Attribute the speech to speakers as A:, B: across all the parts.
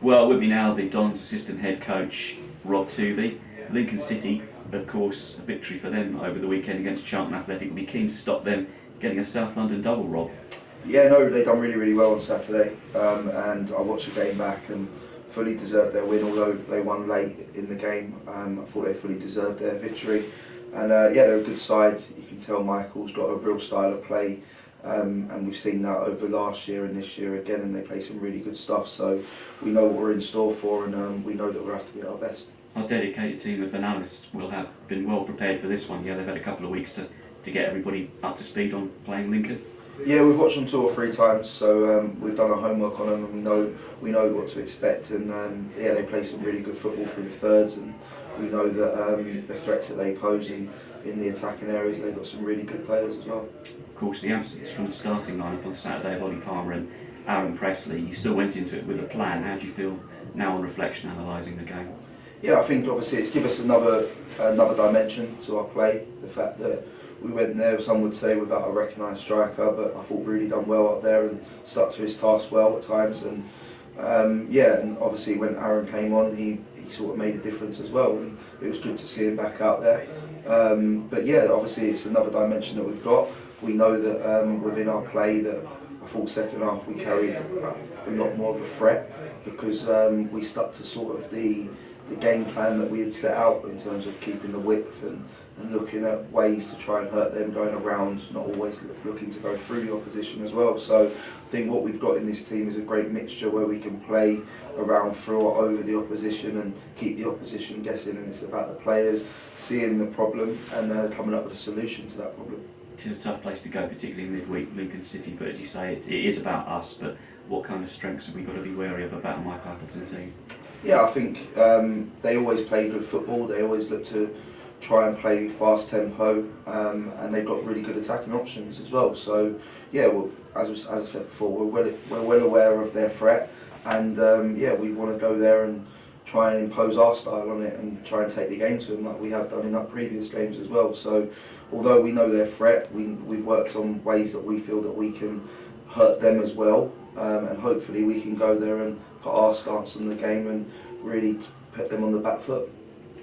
A: Well, with me now, the Dons assistant head coach, Rob Tuvey. Lincoln City, of course, a victory for them over the weekend against Charlton Athletic. Will be keen to stop them getting a South London double, Rob.
B: Yeah, no, they done really well on Saturday, and I watched the game back and fully deserved their win, although they won late in the game. I thought they fully deserved their victory, and they're a good side. You can tell Michael's got a real style of play, and we've seen that over last year and this year again, and they play some really good stuff, so we know what we're in store for, and we know that we'll have to be at our best.
A: Our dedicated team of analysts will have been well prepared for this one. Yeah, they've had a couple of weeks to get everybody up to speed on playing Lincoln.
B: Yeah, we've watched them 2 or 3 times, so we've done our homework on them, and we know what to expect. And they play some really good football through the thirds, and we know that the threats that they pose in the attacking areas, they've got some really good players as well.
A: Of course, the absence from the starting lineup on Saturday of Ollie Palmer and Aaron Pressley, you still went into it with a plan. How do you feel now on reflection, analysing the game?
B: Yeah, I think obviously it's given us another dimension to our play. The fact that we went there, some would say, without a recognised striker, but I thought really done well up there and stuck to his task well at times. And and obviously when Aaron came on, he sort of made a difference as well, and it was good to see him back out there. But yeah, obviously it's another dimension that we've got. We know that within our play that I thought second half we carried a lot more of a threat, because we stuck to sort of the game plan that we had set out in terms of keeping the width and looking at ways to try and hurt them going around, not always looking to go through the opposition as well. So I think what we've got in this team is a great mixture where we can play around, through or over the opposition and keep the opposition guessing, and it's about the players seeing the problem and coming up with a solution to that problem.
A: It is a tough place to go, particularly midweek, Lincoln City, but as you say, it is about us. But what kind of strengths have we got to be wary of about a Mike Appleton team?
B: Yeah, I think they always play good football. They always look to try and play fast tempo, and they've got really good attacking options as well. So yeah, well, as I said before, we're well aware of their threat, and we want to go there and try and impose our style on it and try and take the game to them like we have done in our previous games as well. So although we know their threat, we've worked on ways that we feel that we can hurt them as well, and hopefully we can go there and put our stance on the game and really put them on the back foot.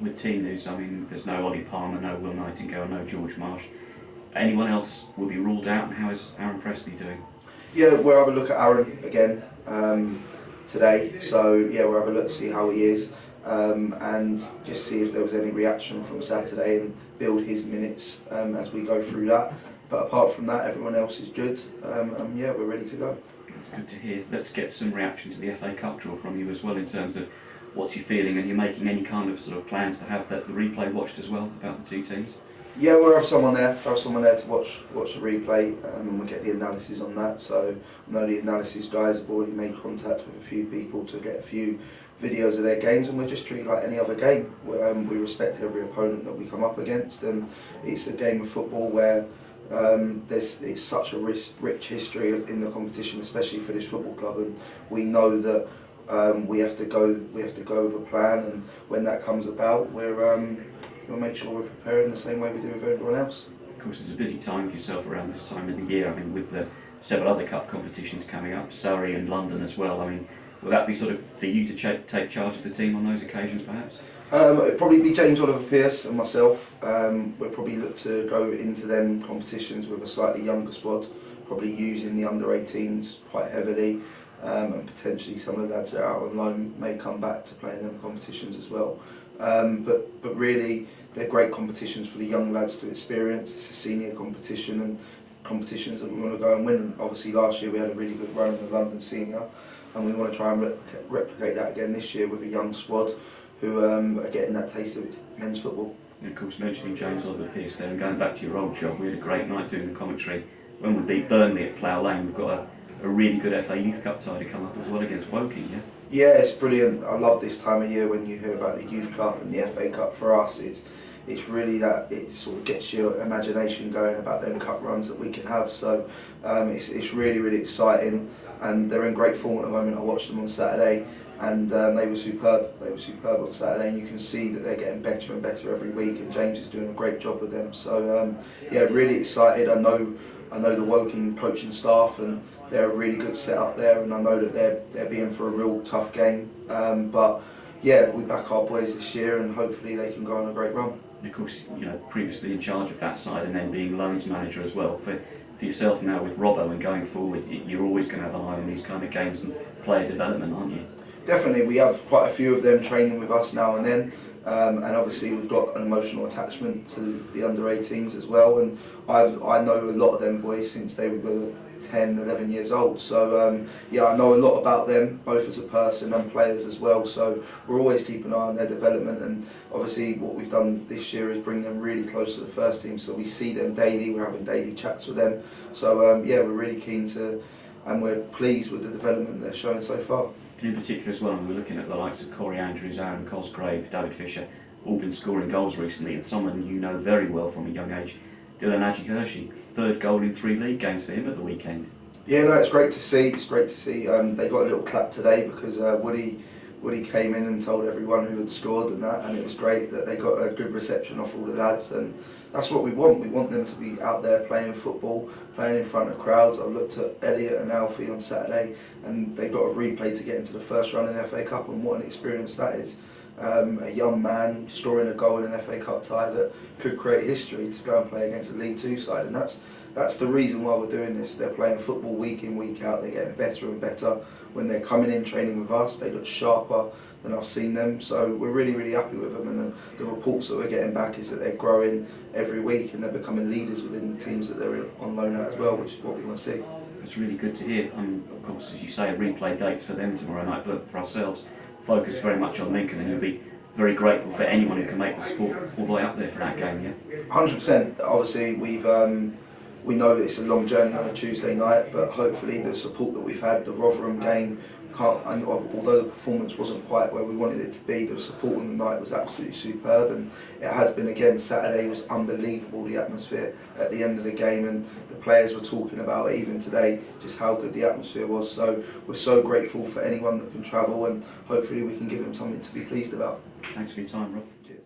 A: With team news, I mean, there's no Ollie Palmer, no Will Nightingale, no George Marsh. Anyone else will be ruled out, and how is Aaron Pressley doing?
B: Yeah, we'll have a look at Aaron again today. So yeah, we'll have a look to see how he is, and just see if there was any reaction from Saturday and build his minutes as we go through that. But apart from that, everyone else is good, and yeah, we're ready to go.
A: That's good to hear. Let's get some reaction to the FA Cup draw from you as well, in terms of what's your feeling, and you're making any kind of sort of plans to have the replay watched as well about the 2 teams?
B: Yeah, we'll have someone there. to watch the replay, and we'll get the analysis on that. So I know the analysis guys have already made contact with a few people to get a few videos of their games, and we're just treated like any other game. We respect every opponent that we come up against, and it's a game of football where it's such a rich history in the competition, especially for this football club, and we know that we have to go with a plan, and when that comes about, we'll make sure we're preparing the same way we do with everyone else.
A: Of course, it's a busy time for yourself around this time of the year. I mean, with the several other cup competitions coming up, Surrey and London as well. I mean, will that be sort of for you to take charge of the team on those occasions, perhaps?
B: It'd probably be James Oliver Pearce and myself. We'll probably look to go into them competitions with a slightly younger squad, probably using the under-18s quite heavily, and potentially some of the lads that are out on loan may come back to play in them competitions as well. But really, they're great competitions for the young lads to experience. It's a senior competition, and competitions that we want to go and win. And obviously last year we had a really good run in the London Senior, and we want to try and replicate that again this year with a young squad who are getting that taste of men's football.
A: And of course, mentioning James Oliver Pearce there, and going back to your old job, we had a great night doing the commentary when we beat Burnley at Plough Lane. We've got a really good FA Youth Cup tie to come up as well against Woking, yeah?
B: Yeah, it's brilliant. I love this time of year when you hear about the Youth Cup and the FA Cup. For us, it's really that it sort of gets your imagination going about them cup runs that we can have. So it's really exciting, and they're in great form at the moment. I watched them on Saturday, and they were superb. They were superb on Saturday, and you can see that they're getting better and better every week. And James is doing a great job with them. So yeah, really excited. I know the Woking coaching staff, and they're a really good setup there, and I know that they're being for a real tough game. But yeah, we back our boys this year, and hopefully they can go on a great run.
A: And of course, previously in charge of that side, and then being loans manager as well. For yourself now with Robbo and going forward, you're always going to have an eye on these kind of games and player development, aren't you?
B: Definitely, we have quite a few of them training with us now and then, and obviously we've got an emotional attachment to the under-18s as well, and I know a lot of them boys since they were 10, 11 years old, so yeah, I know a lot about them, both as a person and players as well, so we're always keeping an eye on their development, and obviously what we've done this year is bring them really close to the first team, so we see them daily, we're having daily chats with them, so yeah, we're really keen to, and we're pleased with the development they're showing so far.
A: And in particular as well, we're looking at the likes of Corey Andrews, Aaron Cosgrave, David Fisher, all been scoring goals recently, and someone you know very well from a young age, Dylan Aji-Hershey, 3rd goal in 3 league games for him at the weekend.
B: Yeah, no, it's great to see. It's great to see. They got a little clap today because Woody came in and told everyone who had scored and that, and it was great that they got a good reception off all the lads, and that's what we want. We want them to be out there playing football, playing in front of crowds. I looked at Elliot and Alfie on Saturday, and they got a replay to get into the first run in the FA Cup, and what an experience that is. A young man scoring a goal in an FA Cup tie that could create history to go and play against a League Two side, and that's the reason why we're doing this. They're playing football week in, week out. They're getting better and better. When they're coming in training with us, they look sharper than I've seen them. So we're really, really happy with them. And the reports that we're getting back is that they're growing every week and they're becoming leaders within the teams that they're on loan at as well, which is what we want to see.
A: It's really good to hear. Of course, as you say, replay dates for them tomorrow night, but for ourselves, focus very much on Lincoln, and you'll be very grateful for anyone who can make the support all the way up there for that game, yeah? 100%.
B: Obviously, we know that it's a long journey on a Tuesday night, but hopefully the support that we've had, the Rotherham game, and although the performance wasn't quite where we wanted it to be, the support on the night was absolutely superb, and it has been again. Saturday was unbelievable, the atmosphere at the end of the game, and the players were talking about it even today, just how good the atmosphere was. So we're so grateful for anyone that can travel, and hopefully we can give them something to be pleased about.
A: Thanks for your time, Rob.
B: Cheers.